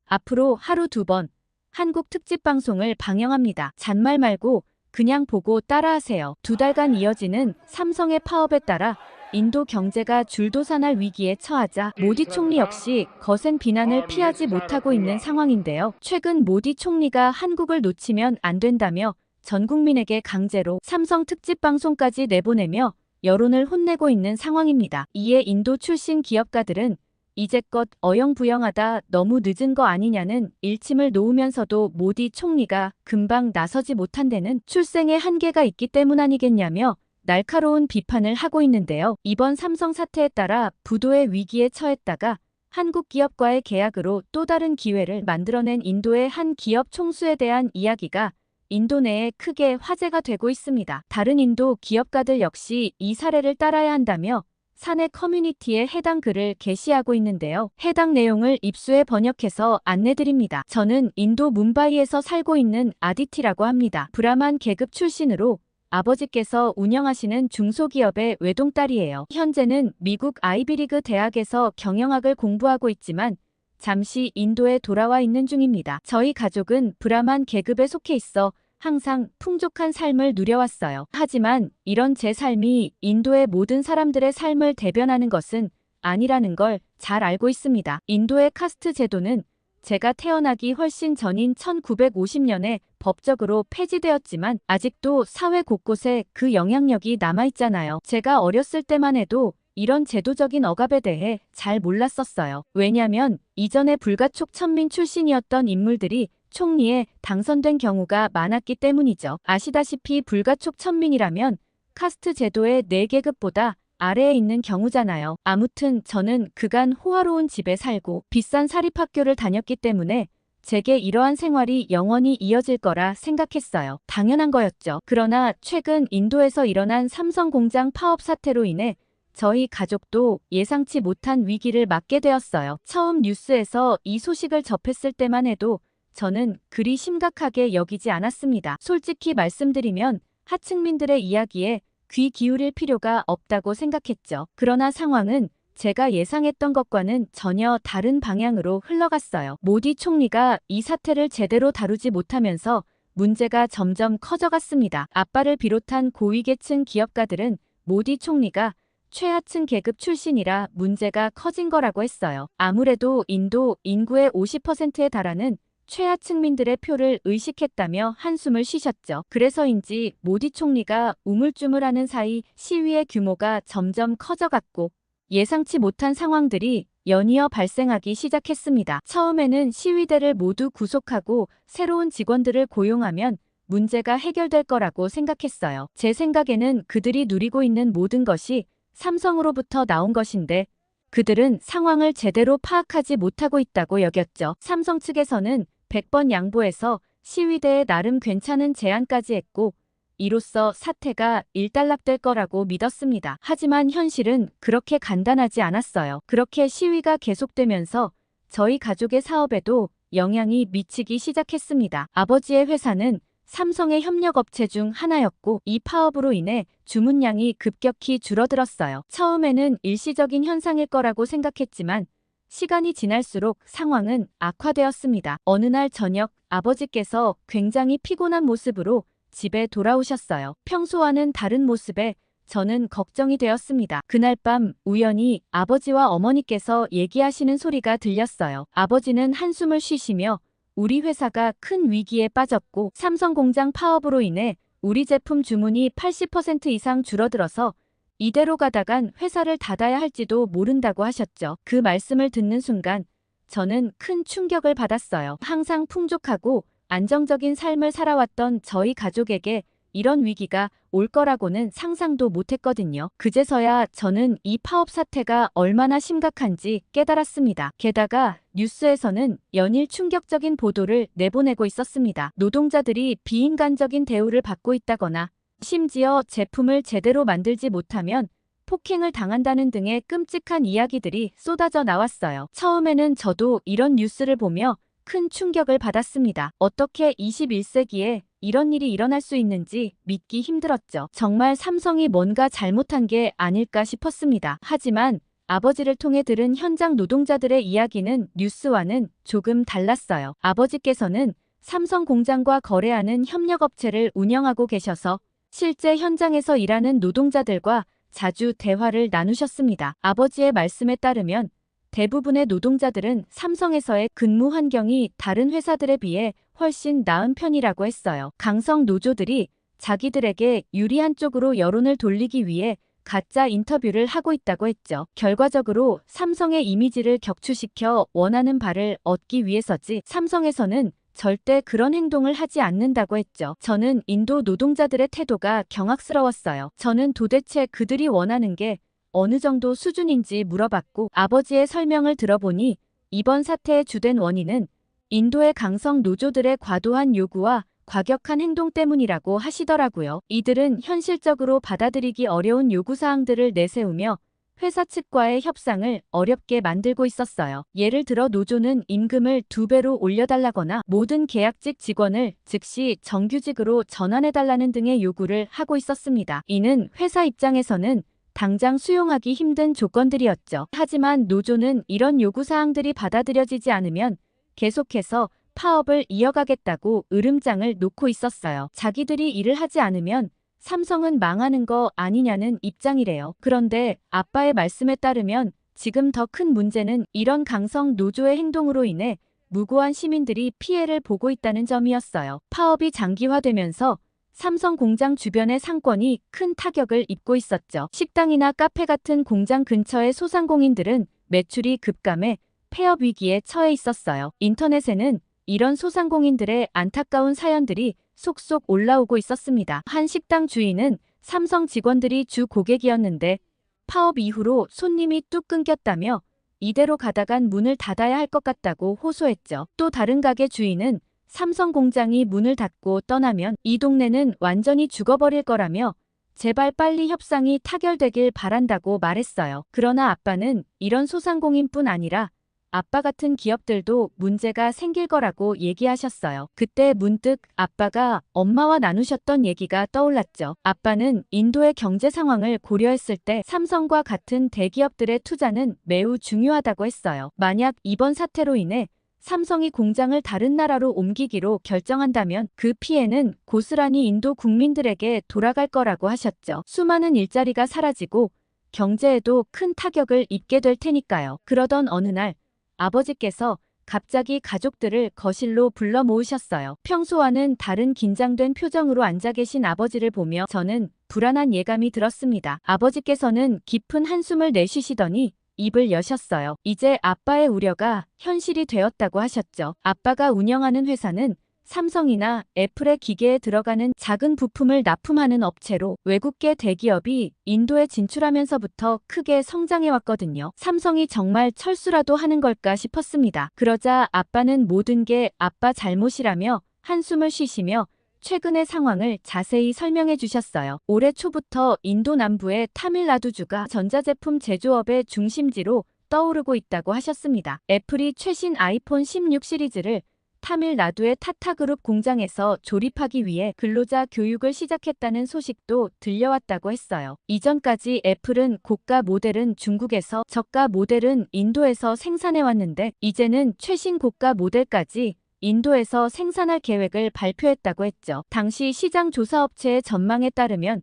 앞으로 하루 2번 한국 특집 방송을 방영합니다. 잔말 말고 그냥 보고 따라하세요. 2달간 이어지는 삼성의 파업에 따라 인도 경제가 줄도산할 위기에 처하자 모디 총리 역시 거센 비난을 피하지 못하고 있는 상황인데요. 최근 모디 총리가 한국을 놓치면 안 된다며 전 국민에게 강제로 삼성 특집 방송까지 내보내며 여론을 혼내고 있는 상황입니다. 이에 인도 출신 기업가들은 이제껏 어영부영하다 너무 늦은 거 아니냐는 일침을 놓으면서도 모디 총리가 금방 나서지 못한 데는 출생의 한계가 있기 때문 아니겠냐며 날카로운 비판을 하고 있는데요. 이번 삼성 사태에 따라 부도의 위기에 처했다가 한국 기업과의 계약으로 또 다른 기회를 만들어낸 인도의 한 기업 총수에 대한 이야기가 인도 내에 크게 화제가 되고 있습니다. 다른 인도 기업가들 역시 이 사례를 따라야 한다며 사내 커뮤니티에 해당 글을 게시하고 있는데요. 해당 내용을 입수해 번역해서 안내드립니다. 저는 인도 뭄바이에서 살고 있는 아디티라고 합니다. 브라만 계급 출신으로 아버지께서 운영하시는 중소기업의 외동딸이에요. 현재는 미국 아이비리그 대학에서 경영학을 공부하고 있지만 잠시 인도에 돌아와 있는 중입니다. 저희 가족은 브라만 계급에 속해 있어 항상 풍족한 삶을 누려왔어요. 하지만 이런 제 삶이 인도의 모든 사람들의 삶을 대변하는 것은 아니라는 걸 잘 알고 있습니다. 인도의 카스트 제도는 제가 태어나기 훨씬 전인 1950년에 법적으로 폐지되었지만 아직도 사회 곳곳에 그 영향력이 남아있잖아요. 제가 어렸을 때만 해도 이런 제도적인 억압에 대해 잘 몰랐었어요. 왜냐면 이전에 불가촉 천민 출신이었던 인물들이 총리에 당선된 경우가 많았기 때문이죠. 아시다시피 불가촉 천민이라면 카스트 제도의 4계급보다 아래에 있는 경우잖아요. 아무튼 저는 그간 호화로운 집에 살고 비싼 사립학교를 다녔기 때문에 제게 이러한 생활이 영원히 이어질 거라 생각했어요. 당연한 거였죠. 그러나 최근 인도에서 일어난 삼성 공장 파업 사태로 인해 저희 가족도 예상치 못한 위기를 맞게 되었어요. 처음 뉴스에서 이 소식을 접했을 때만 해도 저는 그리 심각하게 여기지 않았습니다. 솔직히 말씀드리면 하층민들의 이야기에 귀 기울일 필요가 없다고 생각했죠. 그러나 상황은 제가 예상했던 것과는 전혀 다른 방향으로 흘러갔어요. 모디 총리가 이 사태를 제대로 다루지 못하면서 문제가 점점 커져갔습니다. 아빠를 비롯한 고위계층 기업가들은 모디 총리가 최하층 계급 출신이라 문제가 커진 거라고 했어요. 아무래도 인도 인구의 50%에 달하는 최하층민들의 표를 의식했다며 한숨을 쉬셨죠. 그래서인지 모디 총리가 우물쭈물하는 사이 시위의 규모가 점점 커져갔고 예상치 못한 상황들이 연이어 발생하기 시작했습니다. 처음에는 시위대를 모두 구속하고 새로운 직원들을 고용하면 문제가 해결될 거라고 생각했어요. 제 생각에는 그들이 누리고 있는 모든 것이 삼성으로부터 나온 것인데 그들은 상황을 제대로 파악하지 못하고 있다고 여겼죠. 삼성 측에서는 100번 양보해서 시위대에 나름 괜찮은 제안까지 했고 이로써 사태가 일단락될 거라고 믿었습니다. 하지만 현실은 그렇게 간단하지 않았어요. 그렇게 시위가 계속되면서 저희 가족의 사업에도 영향이 미치기 시작했습니다. 아버지의 회사는 삼성의 협력업체 중 하나였고 이 파업으로 인해 주문량이 급격히 줄어들었어요. 처음에는 일시적인 현상일 거라고 생각했지만 시간이 지날수록 상황은 악화되었습니다. 어느 날 저녁 아버지께서 굉장히 피곤한 모습으로 집에 돌아오셨어요. 평소와는 다른 모습에 저는 걱정이 되었습니다. 그날 밤 우연히 아버지와 어머니께서 얘기하시는 소리가 들렸어요. 아버지는 한숨을 쉬시며 우리 회사가 큰 위기에 빠졌고 삼성 공장 파업으로 인해 우리 제품 주문이 80% 이상 줄어들어서 이대로 가다간 회사를 닫아야 할지도 모른다고 하셨죠. 그 말씀을 듣는 순간 저는 큰 충격을 받았어요. 항상 풍족하고 안정적인 삶을 살아왔던 저희 가족에게 이런 위기가 올 거라고는 상상도 못했거든요. 그제서야 저는 이 파업 사태가 얼마나 심각한지 깨달았습니다. 게다가 뉴스에서는 연일 충격적인 보도를 내보내고 있었습니다. 노동자들이 비인간적인 대우를 받고 있다거나 심지어 제품을 제대로 만들지 못하면 폭행을 당한다는 등의 끔찍한 이야기들이 쏟아져 나왔어요. 처음에는 저도 이런 뉴스를 보며 큰 충격을 받았습니다. 어떻게 21세기에 이런 일이 일어날 수 있는지 믿기 힘들었죠. 정말 삼성이 뭔가 잘못한 게 아닐까 싶었습니다. 하지만 아버지를 통해 들은 현장 노동자들의 이야기는 뉴스와는 조금 달랐어요. 아버지께서는 삼성 공장과 거래하는 협력업체를 운영하고 계셔서 실제 현장에서 일하는 노동자들과 자주 대화를 나누셨습니다. 아버지의 말씀에 따르면 대부분의 노동자들은 삼성에서의 근무 환경이 다른 회사들에 비해 훨씬 나은 편이라고 했어요. 강성 노조들이 자기들에게 유리한 쪽으로 여론을 돌리기 위해 가짜 인터뷰를 하고 있다고 했죠. 결과적으로 삼성의 이미지를 격추시켜 원하는 바를 얻기 위해서지 삼성에서는 절대 그런 행동을 하지 않는다고 했죠. 저는 인도 노동자들의 태도가 경악스러웠어요. 저는 도대체 그들이 원하는 게 어느 정도 수준인지 물어봤고 아버지의 설명을 들어보니 이번 사태의 주된 원인은 인도의 강성 노조들의 과도한 요구와 과격한 행동 때문이라고 하시더라고요. 이들은 현실적으로 받아들이기 어려운 요구사항들을 내세우며 회사 측과의 협상을 어렵게 만들고 있었어요. 예를 들어 노조는 임금을 2배로 올려달라거나 모든 계약직 직원을 즉시 정규직으로 전환해달라는 등의 요구를 하고 있었습니다. 이는 회사 입장에서는 당장 수용하기 힘든 조건들이었죠. 하지만 노조는 이런 요구사항들이 받아들여지지 않으면 계속해서 파업을 이어가겠다고 으름장을 놓고 있었어요. 자기들이 일을 하지 않으면 삼성은 망하는 거 아니냐는 입장이래요. 그런데 아빠의 말씀에 따르면 지금 더 큰 문제는 이런 강성 노조의 행동으로 인해 무고한 시민들이 피해를 보고 있다는 점이었어요. 파업이 장기화되면서 삼성 공장 주변의 상권이 큰 타격을 입고 있었죠. 식당이나 카페 같은 공장 근처의 소상공인들은 매출이 급감해 폐업 위기에 처해 있었어요. 인터넷에는 이런 소상공인들의 안타까운 사연들이 속속 올라오고 있었습니다. 한 식당 주인은 삼성 직원들이 주 고객이었는데 파업 이후로 손님이 뚝 끊겼다며 이대로 가다간 문을 닫아야 할 것 같다고 호소했죠. 또 다른 가게 주인은 삼성 공장이 문을 닫고 떠나면 이 동네는 완전히 죽어버릴 거라며 제발 빨리 협상이 타결되길 바란다고 말했어요. 그러나 아빠는 이런 소상공인뿐 아니라 아빠 같은 기업들도 문제가 생길 거라고 얘기하셨어요. 그때 문득 아빠가 엄마와 나누셨던 얘기가 떠올랐죠. 아빠는 인도의 경제 상황을 고려했을 때 삼성과 같은 대기업들의 투자는 매우 중요하다고 했어요. 만약 이번 사태로 인해 삼성이 공장을 다른 나라로 옮기기로 결정한다면 그 피해는 고스란히 인도 국민들에게 돌아갈 거라고 하셨죠. 수많은 일자리가 사라지고 경제에도 큰 타격을 입게 될 테니까요. 그러던 어느 날 아버지께서 갑자기 가족들을 거실로 불러 모으셨어요. 평소와는 다른 긴장된 표정으로 앉아 계신 아버지를 보며 저는 불안한 예감이 들었습니다. 아버지께서는 깊은 한숨을 내쉬시더니 입을 여셨어요. 이제 아빠의 우려가 현실이 되었다고 하셨죠. 아빠가 운영하는 회사는 삼성이나 애플의 기계에 들어가는 작은 부품을 납품하는 업체로 외국계 대기업이 인도에 진출하면서부터 크게 성장해왔거든요. 삼성이 정말 철수라도 하는 걸까 싶었습니다. 그러자 아빠는 모든 게 아빠 잘못이라며 한숨을 쉬시며 최근의 상황을 자세히 설명해 주셨어요. 올해 초부터 인도 남부의 타밀나두주가 전자제품 제조업의 중심지로 떠오르고 있다고 하셨습니다. 애플이 최신 아이폰 16 시리즈를 타밀나두의 타타그룹 공장에서 조립하기 위해 근로자 교육을 시작했다는 소식도 들려왔다고 했어요. 이전까지 애플은 고가 모델은 중국에서 저가 모델은 인도에서 생산해왔는데 이제는 최신 고가 모델까지 인도에서 생산할 계획을 발표했다고 했죠. 당시 시장 조사업체의 전망에 따르면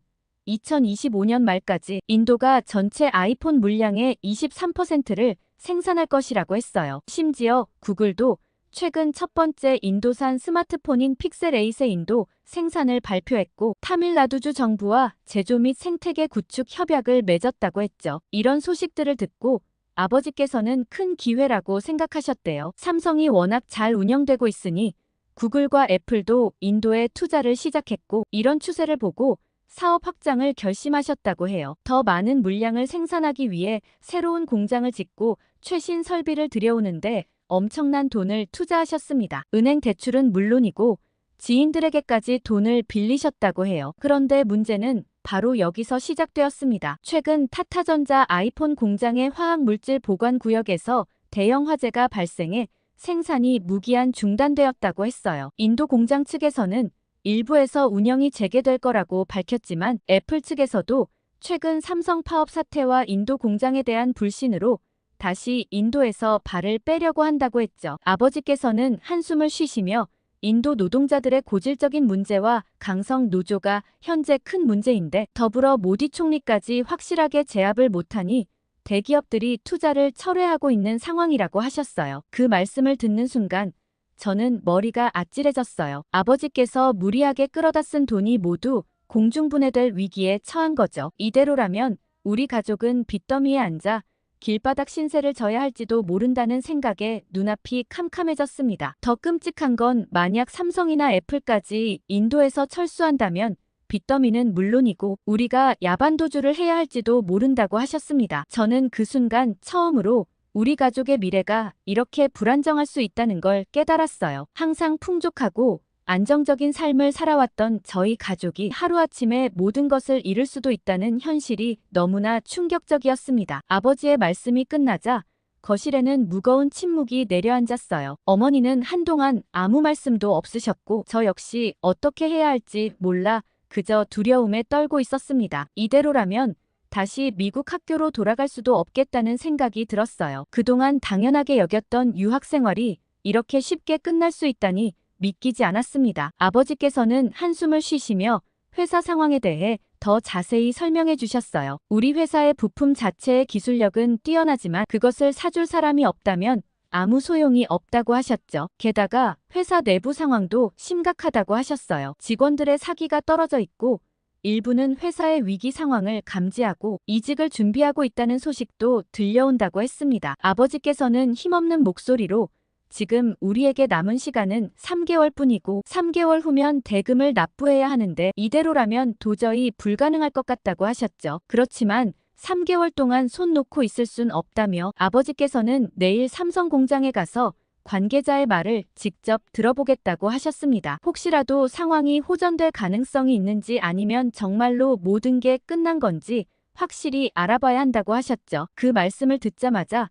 2025년 말까지 인도가 전체 아이폰 물량의 23%를 생산할 것이라고 했어요. 심지어 구글도 최근 첫 번째 인도산 스마트폰인 픽셀 8의 인도 생산을 발표했고 타밀나두주 정부와 제조 및 생태계 구축 협약을 맺었다고 했죠. 이런 소식들을 듣고 아버지께서는 큰 기회라고 생각하셨대요. 삼성이 워낙 잘 운영되고 있으니 구글과 애플도 인도에 투자를 시작했고 이런 추세를 보고 사업 확장을 결심하셨다고 해요. 더 많은 물량을 생산하기 위해 새로운 공장을 짓고 최신 설비를 들여오는데 엄청난 돈을 투자하셨습니다. 은행 대출은 물론이고 지인들에게까지 돈을 빌리셨다고 해요. 그런데 문제는 바로 여기서 시작되었습니다. 최근 타타전자 아이폰 공장의 화학물질 보관 구역에서 대형 화재가 발생해 생산이 무기한 중단되었다고 했어요. 인도 공장 측에서는 일부에서 운영이 재개될 거라고 밝혔지만 애플 측에서도 최근 삼성 파업 사태와 인도 공장에 대한 불신으로 다시 인도에서 발을 빼려고 한다고 했죠. 아버지께서는 한숨을 쉬시며 인도 노동자들의 고질적인 문제와 강성 노조가 현재 큰 문제인데 더불어 모디 총리까지 확실하게 제압을 못하니 대기업들이 투자를 철회하고 있는 상황이라고 하셨어요. 그 말씀을 듣는 순간 저는 머리가 아찔해졌어요. 아버지께서 무리하게 끌어다 쓴 돈이 모두 공중분해될 위기에 처한 거죠. 이대로라면 우리 가족은 빚더미에 앉아 길바닥 신세를 져야 할지도 모른다는 생각에 눈앞이 캄캄해졌습니다. 더 끔찍한 건 만약 삼성이나 애플까지 인도에서 철수한다면 빚더미는 물론이고 우리가 야반도주를 해야 할지도 모른다고 하셨습니다. 저는 그 순간 처음으로 우리 가족의 미래가 이렇게 불안정할 수 있다는 걸 깨달았어요. 항상 풍족하고 안정적인 삶을 살아왔던 저희 가족이 하루아침에 모든 것을 잃을 수도 있다는 현실이 너무나 충격적이었습니다. 아버지의 말씀이 끝나자 거실에는 무거운 침묵이 내려앉았어요. 어머니는 한동안 아무 말씀도 없으셨고 저 역시 어떻게 해야 할지 몰라 그저 두려움에 떨고 있었습니다. 이대로라면 다시 미국 학교로 돌아갈 수도 없겠다는 생각이 들었어요. 그동안 당연하게 여겼던 유학 생활이 이렇게 쉽게 끝날 수 있다니 믿기지 않았습니다. 아버지께서는 한숨을 쉬시며 회사 상황에 대해 더 자세히 설명해 주셨어요. 우리 회사의 부품 자체의 기술력은 뛰어나지만 그것을 사줄 사람이 없다면 아무 소용이 없다고 하셨죠. 게다가 회사 내부 상황도 심각하다고 하셨어요. 직원들의 사기가 떨어져 있고 일부는 회사의 위기 상황을 감지하고 이직을 준비하고 있다는 소식도 들려온다고 했습니다. 아버지께서는 힘없는 목소리로 지금 우리에게 남은 시간은 3개월 뿐이고 3개월 후면 대금을 납부해야 하는데 이대로라면 도저히 불가능할 것 같다고 하셨죠. 그렇지만 3개월 동안 손 놓고 있을 순 없다며 아버지께서는 내일 삼성 공장에 가서 관계자의 말을 직접 들어보겠다고 하셨습니다. 혹시라도 상황이 호전될 가능성이 있는지 아니면 정말로 모든 게 끝난 건지 확실히 알아봐야 한다고 하셨죠. 그 말씀을 듣자마자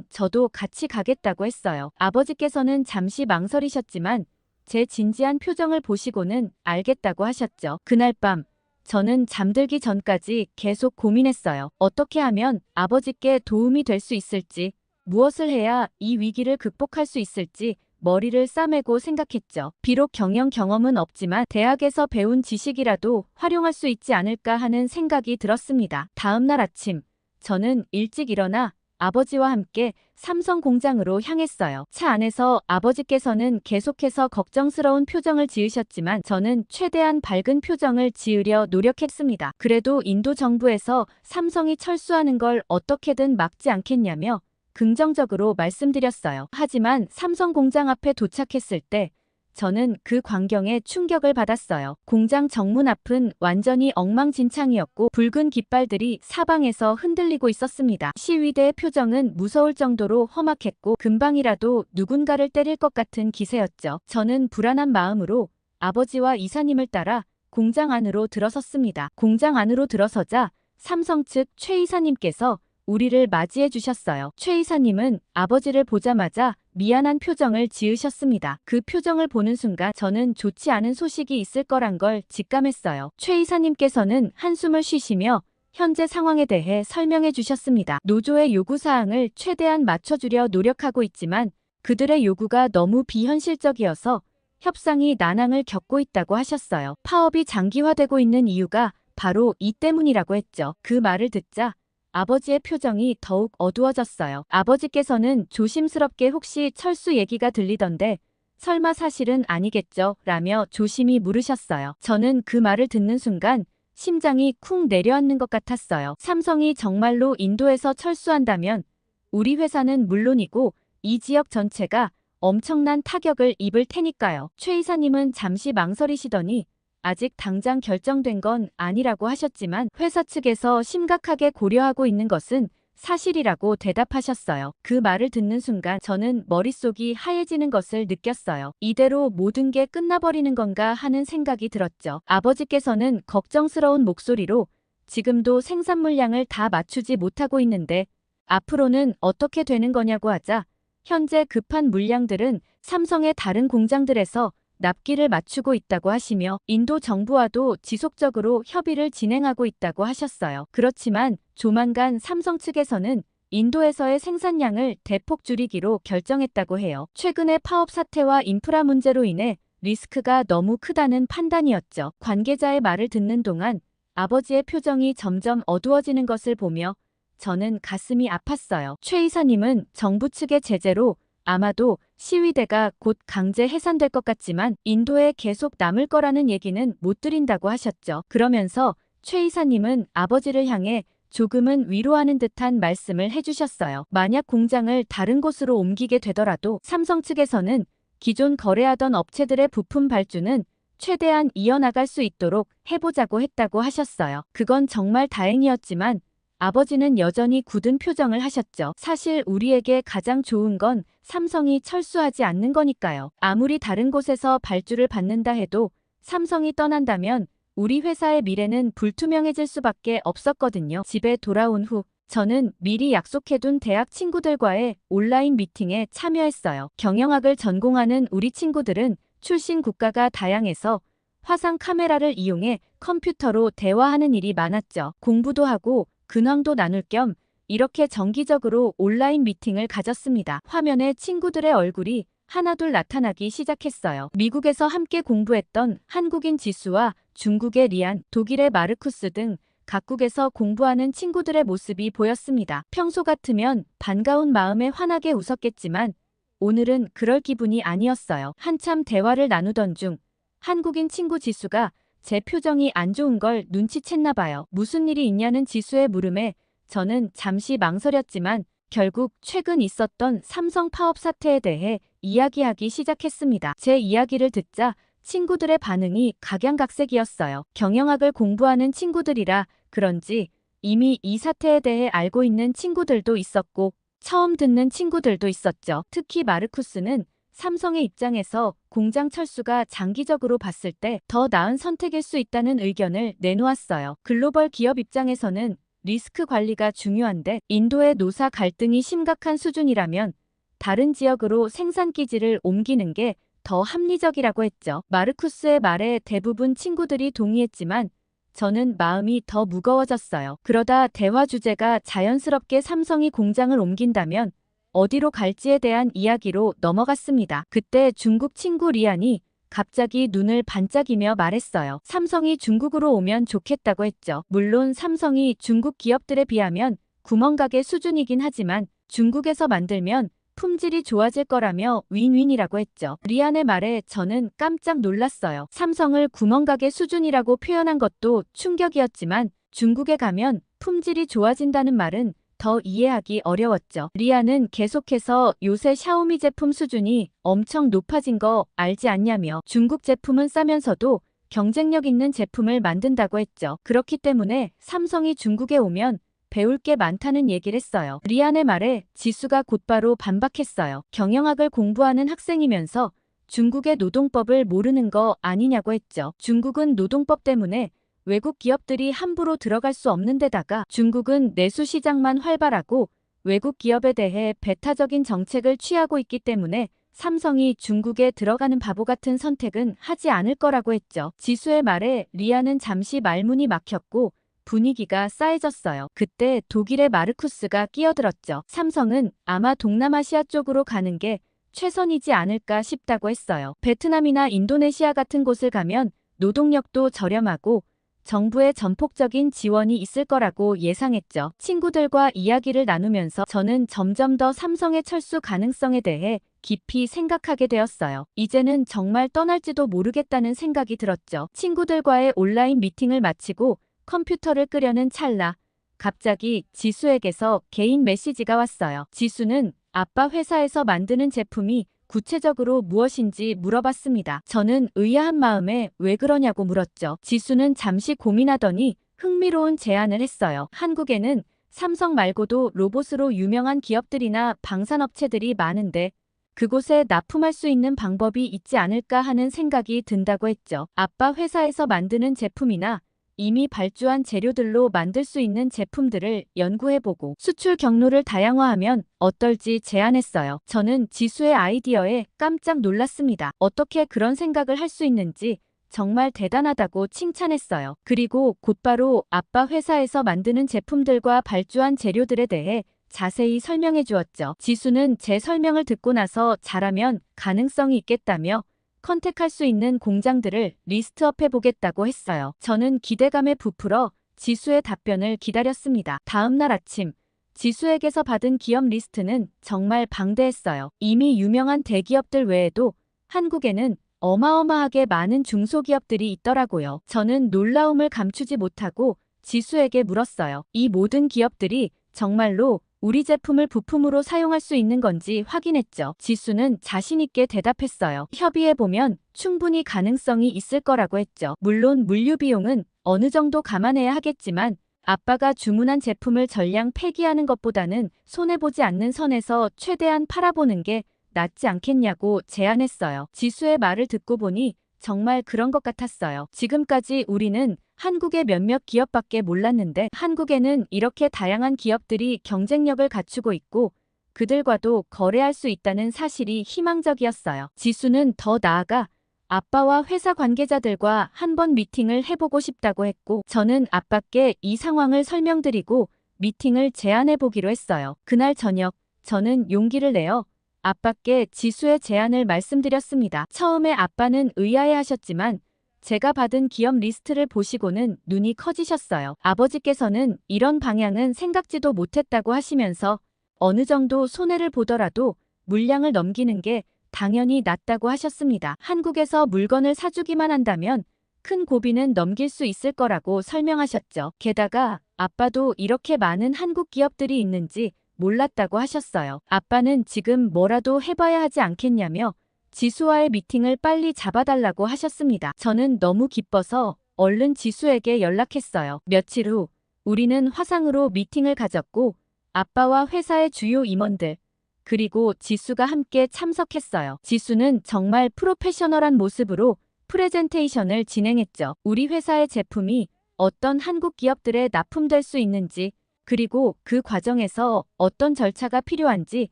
저도 같이 가겠다고 했어요. 아버지께서는 잠시 망설이셨지만 제 진지한 표정을 보시고는 알겠다고 하셨죠. 그날 밤 저는 잠들기 전까지 계속 고민했어요. 어떻게 하면 아버지께 도움이 될 수 있을지, 무엇을 해야 이 위기를 극복할 수 있을지 머리를 싸매고 생각했죠. 비록 경험은 없지만 대학에서 배운 지식이라도 활용할 수 있지 않을까 하는 생각이 들었습니다. 다음 날 아침 저는 일찍 일어나 아버지와 함께 삼성 공장으로 향했어요. 차 안에서 아버지께서는 계속해서 걱정스러운 표정을 지으셨지만 저는 최대한 밝은 표정을 지으려 노력했습니다. 그래도 인도 정부에서 삼성이 철수하는 걸 어떻게든 막지 않겠냐며 긍정적으로 말씀드렸어요. 하지만 삼성 공장 앞에 도착했을 때 저는 그 광경에 충격을 받았어요. 공장 정문 앞은 완전히 엉망진창이었고 붉은 깃발들이 사방에서 흔들리고 있었습니다. 시위대의 표정은 무서울 정도로 험악했고 금방이라도 누군가를 때릴 것 같은 기세였죠. 저는 불안한 마음으로 아버지와 이사님을 따라 공장 안으로 들어섰습니다. 공장 안으로 들어서자 삼성 측 최 이사님께서 우리를 맞이해 주셨어요. 최 이사님은 아버지를 보자마자 미안한 표정을 지으셨습니다. 그 표정을 보는 순간 저는 좋지 않은 소식이 있을 거란 걸 직감했어요. 최 이사님께서는 한숨을 쉬시며 현재 상황에 대해 설명해 주셨습니다. 노조의 요구사항을 최대한 맞춰주려 노력하고 있지만 그들의 요구가 너무 비현실적이어서 협상이 난항을 겪고 있다고 하셨어요. 파업이 장기화되고 있는 이유가 바로 이 때문이라고 했죠. 그 말을 듣자 아버지의 표정이 더욱 어두워졌어요. 아버지께서는 조심스럽게 혹시 철수 얘기가 들리던데 설마 사실은 아니겠죠? 라며 조심히 물으셨어요. 저는 그 말을 듣는 순간 심장이 쿵 내려앉는 것 같았어요. 삼성이 정말로 인도에서 철수한다면 우리 회사는 물론이고 이 지역 전체가 엄청난 타격을 입을 테니까요. 최 이사님은 잠시 망설이시더니 아직 당장 결정된 건 아니라고 하셨지만 회사 측에서 심각하게 고려하고 있는 것은 사실이라고 대답하셨어요. 그 말을 듣는 순간 저는 머릿속이 하얘지는 것을 느꼈어요. 이대로 모든 게 끝나버리는 건가 하는 생각이 들었죠. 아버지께서는 걱정스러운 목소리로 지금도 생산 물량을 다 맞추지 못하고 있는데 앞으로는 어떻게 되는 거냐고 하자 현재 급한 물량들은 삼성의 다른 공장들에서 납기를 맞추고 있다고 하시며 인도 정부와도 지속적으로 협의를 진행하고 있다고 하셨어요. 그렇지만 조만간 삼성 측에서는 인도에서의 생산량을 대폭 줄이기로 결정했다고 해요. 최근의 파업 사태와 인프라 문제로 인해 리스크가 너무 크다는 판단이었죠. 관계자의 말을 듣는 동안 아버지의 표정이 점점 어두워지는 것을 보며 저는 가슴이 아팠어요. 최 이사님은 정부 측의 제재로 아마도 시위대가 곧 강제 해산될 것 같지만 인도에 계속 남을 거라는 얘기는 못 드린다고 하셨죠. 그러면서 최 이사님은 아버지를 향해 조금은 위로하는 듯한 말씀을 해주셨어요. 만약 공장을 다른 곳으로 옮기게 되더라도 삼성 측에서는 기존 거래하던 업체들의 부품 발주는 최대한 이어나갈 수 있도록 해보자고 했다고 하셨어요. 그건 정말 다행이었지만 아버지는 여전히 굳은 표정을 하셨죠. 사실 우리에게 가장 좋은 건 삼성이 철수하지 않는 거니까요. 아무리 다른 곳에서 발주를 받는다 해도 삼성이 떠난다면 우리 회사의 미래는 불투명해질 수밖에 없었거든요. 집에 돌아온 후 저는 미리 약속해둔 대학 친구들과의 온라인 미팅에 참여했어요. 경영학을 전공하는 우리 친구들은 출신 국가가 다양해서 화상 카메라를 이용해 컴퓨터로 대화하는 일이 많았죠. 공부도 하고 근황도 나눌 겸 이렇게 정기적으로 온라인 미팅을 가졌습니다. 화면에 친구들의 얼굴이 하나둘 나타나기 시작했어요. 미국에서 함께 공부했던 한국인 지수와 중국의 리안, 독일의 마르쿠스 등 각국에서 공부하는 친구들의 모습이 보였습니다. 평소 같으면 반가운 마음에 환하게 웃었겠지만 오늘은 그럴 기분이 아니었어요. 한참 대화를 나누던 중 한국인 친구 지수가 제 표정이 안 좋은 걸 눈치챘나 봐요. 무슨 일이 있냐는 지수의 물음에 저는 잠시 망설였지만 결국 최근 있었던 삼성 파업 사태에 대해 이야기하기 시작했습니다. 제 이야기를 듣자 친구들의 반응이 각양각색이었어요. 경영학을 공부하는 친구들이라 그런지 이미 이 사태에 대해 알고 있는 친구들도 있었고 처음 듣는 친구들도 있었죠. 특히 마르쿠스는 삼성의 입장에서 공장 철수가 장기적으로 봤을 때 더 나은 선택일 수 있다는 의견을 내놓았어요. 글로벌 기업 입장에서는 리스크 관리가 중요한데 인도의 노사 갈등이 심각한 수준이라면 다른 지역으로 생산 기지를 옮기는 게 더 합리적이라고 했죠. 마르쿠스의 말에 대부분 친구들이 동의했지만 저는 마음이 더 무거워졌어요. 그러다 대화 주제가 자연스럽게 삼성이 공장을 옮긴다면 어디로 갈지에 대한 이야기로 넘어갔습니다. 그때 중국 친구 리안이 갑자기 눈을 반짝이며 말했어요. 삼성이 중국으로 오면 좋겠다고 했죠. 물론 삼성이 중국 기업들에 비하면 구멍가게 수준이긴 하지만 중국에서 만들면 품질이 좋아질 거라며 윈윈이라고 했죠. 리안의 말에 저는 깜짝 놀랐어요. 삼성을 구멍가게 수준이라고 표현한 것도 충격이었지만 중국에 가면 품질이 좋아진다는 말은 더 이해하기 어려웠죠. 리안은 계속해서 요새 샤오미 제품 수준이 엄청 높아진 거 알지 않냐며 중국 제품은 싸면서도 경쟁력 있는 제품을 만든다고 했죠. 그렇기 때문에 삼성이 중국에 오면 배울 게 많다는 얘기를 했어요. 리안의 말에 지수가 곧바로 반박했어요. 경영학을 공부하는 학생이면서 중국의 노동법을 모르는 거 아니냐고 했죠. 중국은 노동법 때문에 외국 기업들이 함부로 들어갈 수 없는 데다가 중국은 내수 시장만 활발하고 외국 기업에 대해 배타적인 정책을 취하고 있기 때문에 삼성이 중국에 들어가는 바보 같은 선택은 하지 않을 거라고 했죠. 지수의 말에 리안은 잠시 말문이 막혔고 분위기가 싸해졌어요. 그때 독일의 마르쿠스가 끼어들었죠. 삼성은 아마 동남아시아 쪽으로 가는 게 최선이지 않을까 싶다고 했어요. 베트남이나 인도네시아 같은 곳을 가면 노동력도 저렴하고 정부의 전폭적인 지원이 있을 거라고 예상했죠. 친구들과 이야기를 나누면서 저는 점점 더 삼성의 철수 가능성에 대해 깊이 생각하게 되었어요. 이제는 정말 떠날지도 모르겠다는 생각이 들었죠. 친구들과의 온라인 미팅을 마치고 컴퓨터를 끄려는 찰나 갑자기 지수에게서 개인 메시지가 왔어요. 지수는 아빠 회사에서 만드는 제품이 구체적으로 무엇인지 물어봤습니다. 저는 의아한 마음에 왜 그러냐고 물었죠. 지수는 잠시 고민하더니 흥미로운 제안을 했어요. 한국에는 삼성 말고도 로봇으로 유명한 기업들이나 방산업체들이 많은데 그곳에 납품할 수 있는 방법이 있지 않을까 하는 생각이 든다고 했죠. 아빠 회사에서 만드는 제품이나 이미 발주한 재료들로 만들 수 있는 제품들을 연구해보고 수출 경로를 다양화하면 어떨지 제안했어요. 저는 지수의 아이디어에 깜짝 놀랐습니다. 어떻게 그런 생각을 할 수 있는지 정말 대단하다고 칭찬했어요. 그리고 곧바로 아빠 회사에서 만드는 제품들과 발주한 재료들에 대해 자세히 설명해 주었죠. 지수는 제 설명을 듣고 나서 잘하면 가능성이 있겠다며 컨택할 수 있는 공장들을 리스트업 해보겠다고 했어요. 저는 기대감에 부풀어 지수의 답변을 기다렸습니다. 다음 날 아침, 지수에게서 받은 기업 리스트는 정말 방대했어요. 이미 유명한 대기업들 외에도 한국에는 어마어마하게 많은 중소기업들이 있더라고요. 저는 놀라움을 감추지 못하고 지수에게 물었어요. 이 모든 기업들이 정말로 우리 제품을 부품으로 사용할 수 있는 건지 확인했죠. 지수는 자신 있게 대답했어요. 협의해보면 충분히 가능성이 있을 거라고 했죠. 물론 물류 비용은 어느 정도 감안해야 하겠지만 아빠가 주문한 제품을 전량 폐기하는 것보다는 손해보지 않는 선에서 최대한 팔아보는 게 낫지 않겠냐고 제안했어요. 지수의 말을 듣고 보니 정말 그런 것 같았어요. 지금까지 우리는 한국의 몇몇 기업밖에 몰랐는데 한국에는 이렇게 다양한 기업들이 경쟁력을 갖추고 있고 그들과도 거래할 수 있다는 사실이 희망적이었어요. 지수는 더 나아가 아빠와 회사 관계자들과 한번 미팅을 해보고 싶다고 했고 저는 아빠께 이 상황을 설명드리고 미팅을 제안해보기로 했어요. 그날 저녁 저는 용기를 내어 아빠께 지수의 제안을 말씀드렸습니다. 처음에 아빠는 의아해하셨지만 제가 받은 기업 리스트를 보시고는 눈이 커지셨어요. 아버지께서는 이런 방향은 생각지도 못했다고 하시면서 어느 정도 손해를 보더라도 물량을 넘기는 게 당연히 낫다고 하셨습니다. 한국에서 물건을 사주기만 한다면 큰 고비는 넘길 수 있을 거라고 설명하셨죠. 게다가 아빠도 이렇게 많은 한국 기업들이 있는지 몰랐다고 하셨어요. 아빠는 지금 뭐라도 해봐야 하지 않겠냐며 지수와의 미팅을 빨리 잡아달라고 하셨습니다. 저는 너무 기뻐서 얼른 지수에게 연락했어요. 며칠 후 우리는 화상으로 미팅을 가졌고 아빠와 회사의 주요 임원들 그리고 지수가 함께 참석했어요. 지수는 정말 프로페셔널한 모습으로 프레젠테이션을 진행했죠. 우리 회사의 제품이 어떤 한국 기업들에 납품될 수 있는지 그리고 그 과정에서 어떤 절차가 필요한지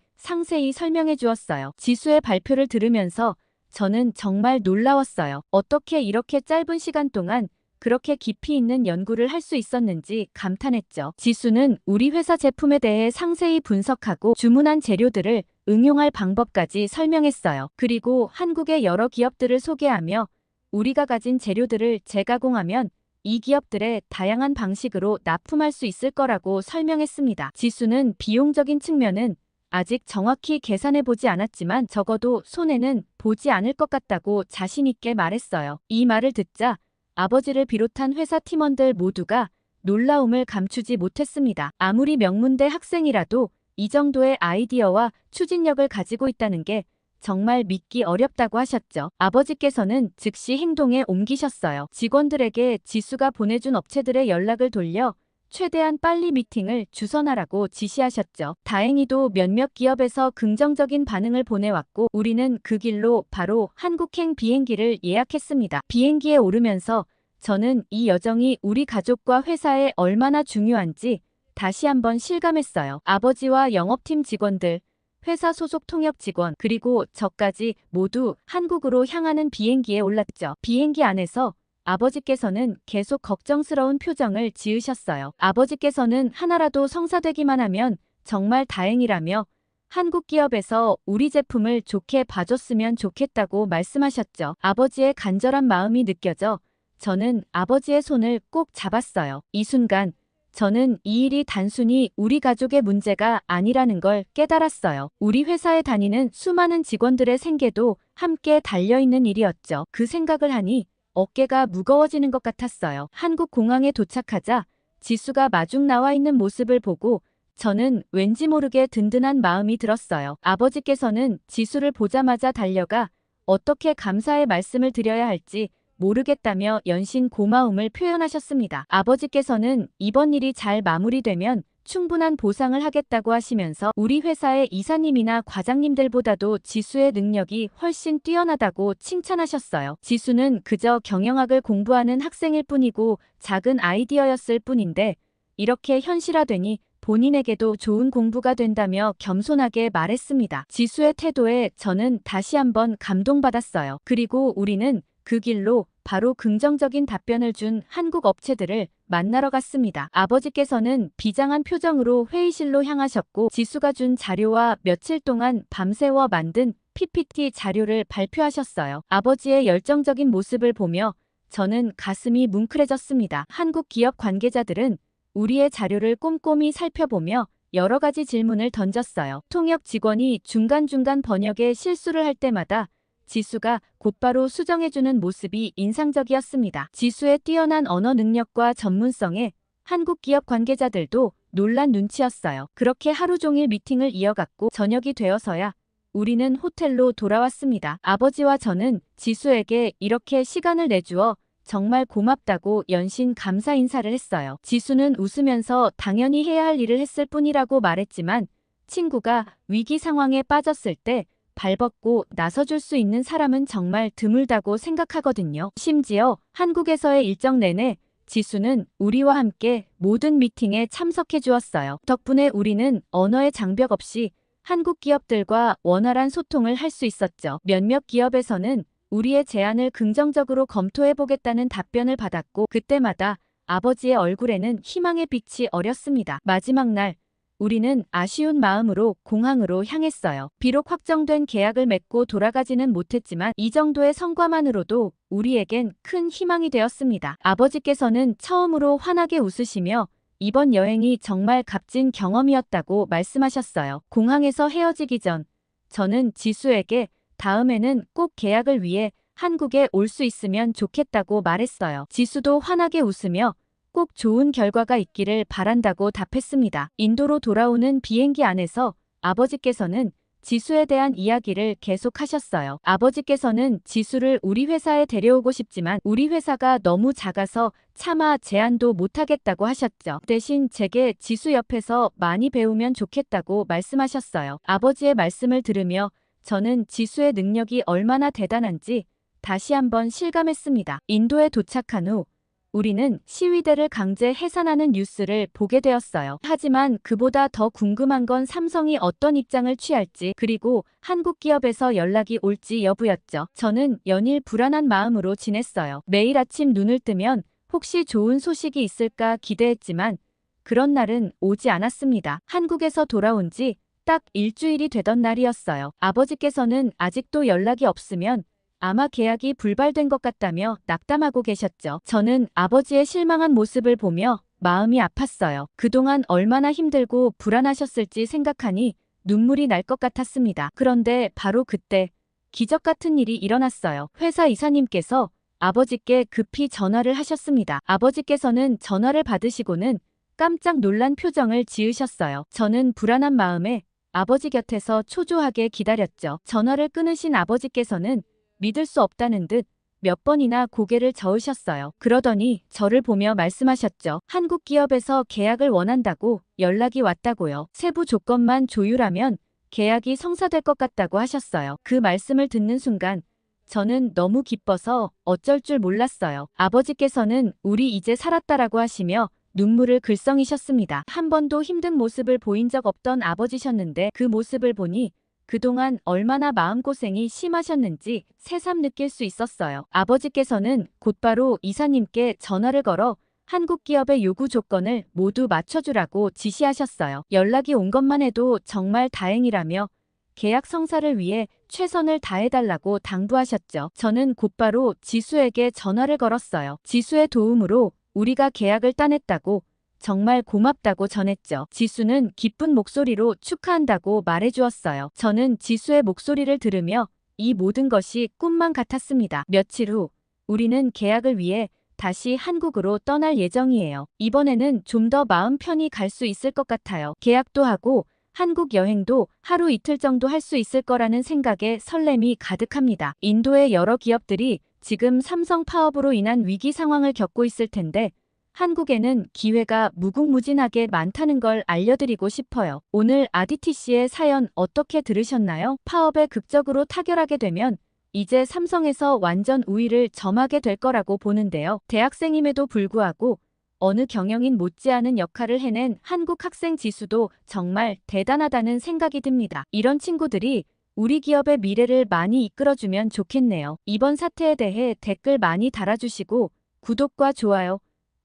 상세히 설명해 주었어요. 지수의 발표를 들으면서 저는 정말 놀라웠어요. 어떻게 이렇게 짧은 시간 동안 그렇게 깊이 있는 연구를 할 수 있었는지 감탄했죠. 지수는 우리 회사 제품에 대해 상세히 분석하고 주문한 재료들을 응용할 방법까지 설명했어요. 그리고 한국의 여러 기업들을 소개하며 우리가 가진 재료들을 재가공하면 이 기업들의 다양한 방식으로 납품할 수 있을 거라고 설명했습니다. 지수는 비용적인 측면은 아직 정확히 계산해보지 않았지만 적어도 손해는 보지 않을 것 같다고 자신 있게 말했어요. 이 말을 듣자 아버지를 비롯한 회사 팀원들 모두가 놀라움을 감추지 못했습니다. 아무리 명문대 학생이라도 이 정도의 아이디어와 추진력을 가지고 있다는 게 정말 믿기 어렵다고 하셨죠. 아버지께서는 즉시 행동에 옮기셨어요. 직원들에게 지수가 보내준 업체들의 연락을 돌려 최대한 빨리 미팅을 주선하라고 지시하셨죠. 다행히도 몇몇 기업에서 긍정적인 반응을 보내왔고 우리는 그 길로 바로 한국행 비행기를 예약했습니다. 비행기에 오르면서 저는 이 여정이 우리 가족과 회사에 얼마나 중요한지 다시 한번 실감했어요. 아버지와 영업팀 직원들, 회사 소속 통역 직원, 그리고 저까지 모두 한국으로 향하는 비행기에 올랐죠. 비행기 안에서 아버지께서는 계속 걱정스러운 표정을 지으셨어요. 아버지께서는 하나라도 성사되기만 하면 정말 다행이라며 한국 기업에서 우리 제품을 좋게 봐줬으면 좋겠다고 말씀하셨죠. 아버지의 간절한 마음이 느껴져 저는 아버지의 손을 꼭 잡았어요. 이 순간 저는 이 일이 단순히 우리 가족의 문제가 아니라는 걸 깨달았어요. 우리 회사에 다니는 수많은 직원들의 생계도 함께 달려있는 일이었죠. 그 생각을 하니 어깨가 무거워지는 것 같았어요. 한국 공항에 도착하자 지수가 마중 나와 있는 모습을 보고 저는 왠지 모르게 든든한 마음이 들었어요. 아버지께서는 지수를 보자마자 달려가 어떻게 감사의 말씀을 드려야 할지 모르겠다며 연신 고마움을 표현하셨습니다. 아버지께서는 이번 일이 잘 마무리되면 충분한 보상을 하겠다고 하시면서 우리 회사의 이사님이나 과장님들보다도 지수의 능력이 훨씬 뛰어나다고 칭찬하셨어요. 지수는 그저 경영학을 공부하는 학생일 뿐이고 작은 아이디어였을 뿐인데 이렇게 현실화되니 본인에게도 좋은 공부가 된다며 겸손하게 말했습니다. 지수의 태도에 저는 다시 한번 감동받았어요. 그리고 우리는 그 길로 바로 긍정적인 답변을 준 한국 업체들을 만나러 갔습니다. 아버지께서는 비장한 표정으로 회의실로 향하셨고 지수가 준 자료와 며칠 동안 밤새워 만든 PPT 자료를 발표하셨어요. 아버지의 열정적인 모습을 보며 저는 가슴이 뭉클해졌습니다. 한국 기업 관계자들은 우리의 자료를 꼼꼼히 살펴보며 여러 가지 질문을 던졌어요. 통역 직원이 중간중간 번역에 실수를 할 때마다 지수가 곧바로 수정해주는 모습이 인상적이었습니다. 지수의 뛰어난 언어 능력과 전문성에 한국 기업 관계자들도 놀란 눈치였어요. 그렇게 하루 종일 미팅을 이어갔고 저녁이 되어서야 우리는 호텔로 돌아왔습니다. 아버지와 저는 지수에게 이렇게 시간을 내주어 정말 고맙다고 연신 감사 인사를 했어요. 지수는 웃으면서 당연히 해야 할 일을 했을 뿐이라고 말했지만 친구가 위기 상황에 빠졌을 때 발벗고 나서줄 수 있는 사람은 정말 드물다고 생각하거든요. 심지어 한국에서의 일정 내내 지수는 우리와 함께 모든 미팅에 참석해 주었어요. 덕분에 우리는 언어의 장벽 없이 한국 기업들과 원활한 소통을 할 수 있었죠. 몇몇 기업에서는 우리의 제안을 긍정적으로 검토해보겠다는 답변을 받았고 그때마다 아버지의 얼굴에는 희망의 빛이 어렸습니다. 마지막 날 우리는 아쉬운 마음으로 공항으로 향했어요. 비록 확정된 계약을 맺고 돌아가지는 못했지만 이 정도의 성과만으로도 우리에겐 큰 희망이 되었습니다. 아버지께서는 처음으로 환하게 웃으시며 이번 여행이 정말 값진 경험이었다고 말씀하셨어요. 공항에서 헤어지기 전 저는 지수에게 다음에는 꼭 계약을 위해 한국에 올 수 있으면 좋겠다고 말했어요. 지수도 환하게 웃으며 꼭 좋은 결과가 있기를 바란다고 답했습니다. 인도로 돌아오는 비행기 안에서 아버지께서는 지수에 대한 이야기를 계속하셨어요. 아버지께서는 지수를 우리 회사에 데려오고 싶지만 우리 회사가 너무 작아서 차마 제안도 못하겠다고 하셨죠. 대신 제게 지수 옆에서 많이 배우면 좋겠다고 말씀하셨어요. 아버지의 말씀을 들으며 저는 지수의 능력이 얼마나 대단한지 다시 한번 실감했습니다. 인도에 도착한 후 우리는 시위대를 강제 해산하는 뉴스를 보게 되었어요. 하지만 그보다 더 궁금한 건 삼성이 어떤 입장을 취할지 그리고 한국 기업에서 연락이 올지 여부였죠. 저는 연일 불안한 마음으로 지냈어요. 매일 아침 눈을 뜨면 혹시 좋은 소식이 있을까 기대했지만 그런 날은 오지 않았습니다. 한국에서 돌아온 지 딱 일주일이 되던 날이었어요. 아버지께서는 아직도 연락이 없으면 아마 계약이 불발된 것 같다며 낙담하고 계셨죠. 저는 아버지의 실망한 모습을 보며 마음이 아팠어요. 그동안 얼마나 힘들고 불안하셨을지 생각하니 눈물이 날 것 같았습니다. 그런데 바로 그때 기적 같은 일이 일어났어요. 회사 이사님께서 아버지께 급히 전화를 하셨습니다. 아버지께서는 전화를 받으시고는 깜짝 놀란 표정을 지으셨어요. 저는 불안한 마음에 아버지 곁에서 초조하게 기다렸죠. 전화를 끊으신 아버지께서는 믿을 수 없다는 듯 몇 번이나 고개를 저으셨어요. 그러더니 저를 보며 말씀하셨죠. 한국 기업에서 계약을 원한다고 연락이 왔다고요. 세부 조건만 조율하면 계약이 성사될 것 같다고 하셨어요. 그 말씀을 듣는 순간 저는 너무 기뻐서 어쩔 줄 몰랐어요. 아버지께서는 우리 이제 살았다라고 하시며 눈물을 글썽이셨습니다. 한 번도 힘든 모습을 보인 적 없던 아버지셨는데 그 모습을 보니 그동안 얼마나 마음고생이 심하셨는지 새삼 느낄 수 있었어요. 아버지께서는 곧바로 이사님께 전화를 걸어 한국 기업의 요구 조건을 모두 맞춰주라고 지시하셨어요. 연락이 온 것만 해도 정말 다행이라며 계약 성사를 위해 최선을 다해달라고 당부하셨죠. 저는 곧바로 지수에게 전화를 걸었어요. 지수의 도움으로 우리가 계약을 따냈다고 정말 고맙다고 전했죠. 지수는 기쁜 목소리로 축하한다고 말해주었어요. 저는 지수의 목소리를 들으며 이 모든 것이 꿈만 같았습니다. 며칠 후 우리는 계약을 위해 다시 한국으로 떠날 예정이에요. 이번에는 좀 더 마음 편히 갈 수 있을 것 같아요. 계약도 하고 한국 여행도 하루 이틀 정도 할 수 있을 거라는 생각에 설렘이 가득합니다. 인도의 여러 기업들이 지금 삼성 파업으로 인한 위기 상황을 겪고 있을 텐데 한국에는 기회가 무궁무진하게 많다는 걸 알려드리고 싶어요. 오늘 아디티 씨의 사연 어떻게 들으셨나요? 파업에 극적으로 타결하게 되면 이제 삼성에서 완전 우위를 점하게 될 거라고 보는데요. 대학생임에도 불구하고 어느 경영인 못지않은 역할을 해낸 한국 학생 지수도 정말 대단하다는 생각이 듭니다. 이런 친구들이 우리 기업의 미래를 많이 이끌어주면 좋겠네요. 이번 사태에 대해 댓글 많이 달아주시고 구독과 좋아요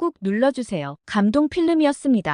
꾹 눌러주세요. 감동 필름이었습니다.